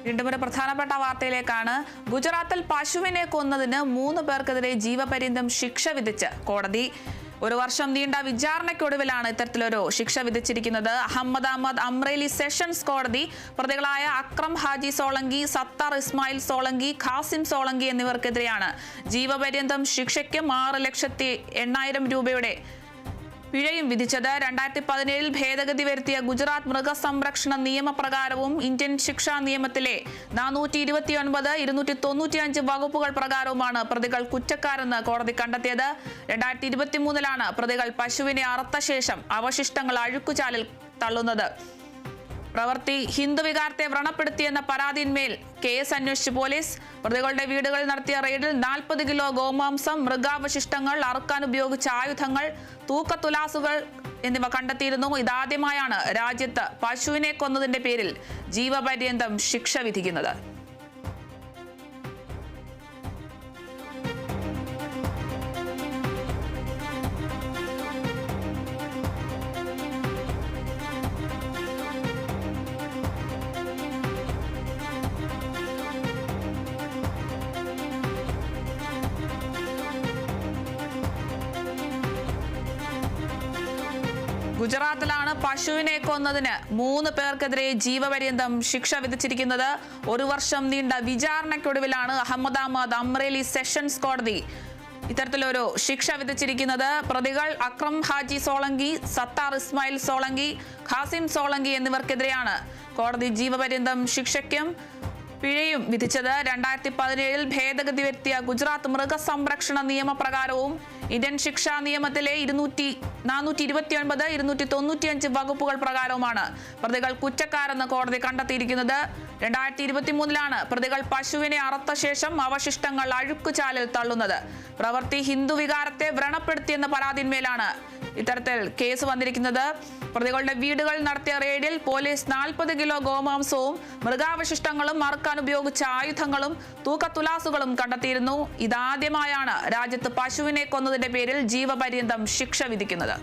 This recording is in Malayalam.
വീണ്ടും ഒരു പ്രധാനപ്പെട്ട വാർത്തയിലേക്കാണ്. ഗുജറാത്തിൽ പശുവിനെ കൊന്നതിന് 3 പേർക്കെതിരെ ജീവപര്യന്തം ശിക്ഷ വിധിച്ച് കോടതി. 1 വർഷം നീണ്ട വിചാരണയ്ക്കൊടുവിലാണ് ഇത്തരത്തിലൊരു ശിക്ഷ വിധിച്ചിരിക്കുന്നത്. അഹമ്മദാബാദ് അമ്രേലി സെഷൻസ് കോടതി പ്രതികളായ അക്രം ഹാജി സോളങ്കി, സത്താർ ഇസ്മായിൽ സോളങ്കി, ഖാസിം സോളങ്കി എന്നിവർക്കെതിരെയാണ് ജീവപര്യന്തം ശിക്ഷയ്ക്കും 6,80,000 രൂപയുടെ പിഴയും വിധിച്ചത്. 2017 ഭേദഗതി വരുത്തിയ ഗുജറാത്ത് മൃഗസംരക്ഷണ നിയമപ്രകാരവും ഇന്ത്യൻ ശിക്ഷാ നിയമത്തിലെ 429, 295 വകുപ്പുകൾ പ്രകാരവുമാണ് പ്രതികൾ കുറ്റക്കാരെന്ന് കോടതി കണ്ടെത്തിയത്. 2023 പ്രതികൾ പശുവിനെ അറുത്ത ശേഷം അവശിഷ്ടങ്ങൾ അഴുക്കുചാലിൽ തള്ളുന്നത്. പ്രവൃത്തി ഹിന്ദുവികാരത്തെ വ്രണപ്പെടുത്തിയെന്ന പരാതിന്മേൽ കേസ് അന്വേഷിച്ച് പോലീസ്. പ്രതികളുടെ വീടുകളിൽ നടത്തിയ റെയ്ഡിൽ 40 കിലോ ഗോമാംസം, മൃഗാവശിഷ്ടങ്ങൾ, അറുക്കാൻ ഉപയോഗിച്ച ആയുധങ്ങൾ, തൂക്കത്തുലാസുകൾ എന്നിവ കണ്ടെത്തിയിരുന്നു. ഇതാദ്യമായാണ് രാജ്യത്ത് പശുവിനെ കൊന്നതിന്റെ പേരിൽ ജീവപര്യന്തം ശിക്ഷ വിധിക്കുന്നത്. ഗുജറാത്തിലാണ് പശുവിനെ കൊന്നതിന് 3 പേർക്കെതിരെ ജീവപര്യന്തം ശിക്ഷ വിധിച്ചിരിക്കുന്നത്. 1 വർഷം നീണ്ട വിചാരണയ്ക്കൊടുവിലാണ് അഹമ്മദാബാദ് അമ്രേലി സെഷൻസ് കോടതി ഇത്തരത്തിലൊരു ശിക്ഷ വിധിച്ചിരിക്കുന്നത്. പ്രതികൾ അക്രം ഹാജി സോളങ്കി, സത്താർ ഇസ്മായിൽ സോളങ്കി, ഖാസിം സോളങ്കി എന്നിവർക്കെതിരെയാണ് കോടതി ജീവപര്യന്തം ശിക്ഷയ്ക്കും പിഴയും വിധിച്ചത്. 2017 ഭേദഗതി വരുത്തിയ ഗുജറാത്ത് മൃഗസംരക്ഷണ നിയമപ്രകാരവും ഇന്ത്യൻ ശിക്ഷാ നിയമത്തിലെ 429, 295 വകുപ്പുകൾ പ്രകാരവുമാണ് പ്രതികൾ കുറ്റക്കാരെന്ന് കോടതി കണ്ടെത്തിയിരിക്കുന്നത്. 2023 പ്രതികൾ പശുവിനെ അറുത്ത ശേഷം അവശിഷ്ടങ്ങൾ അഴുക്കുചാലിൽ തള്ളുന്നത്. പ്രവൃത്തി ഹിന്ദുവികാരത്തെ വ്രണപ്പെടുത്തിയെന്ന പരാതിന്മേലാണ് ഇത്തരത്തിൽ കേസ് വന്നിരിക്കുന്നത്. പ്രതികളുടെ വീടുകളിൽ നടത്തിയ റെയ്ഡിൽ പോലീസ് 40 കിലോ ഗോമാംസവും, മൃഗാവശിഷ്ടങ്ങളും, അറുക്കാൻ ഉപയോഗിച്ച ആയുധങ്ങളും, തൂക്കത്തുലാസുകളും കണ്ടെത്തിയിരുന്നു. ഇതാദ്യമായാണ് രാജ്യത്ത് പശുവിനെ കൊന്നതിന്റെ പേരിൽ ജീവപര്യന്തം ശിക്ഷ വിധിക്കുന്നത്.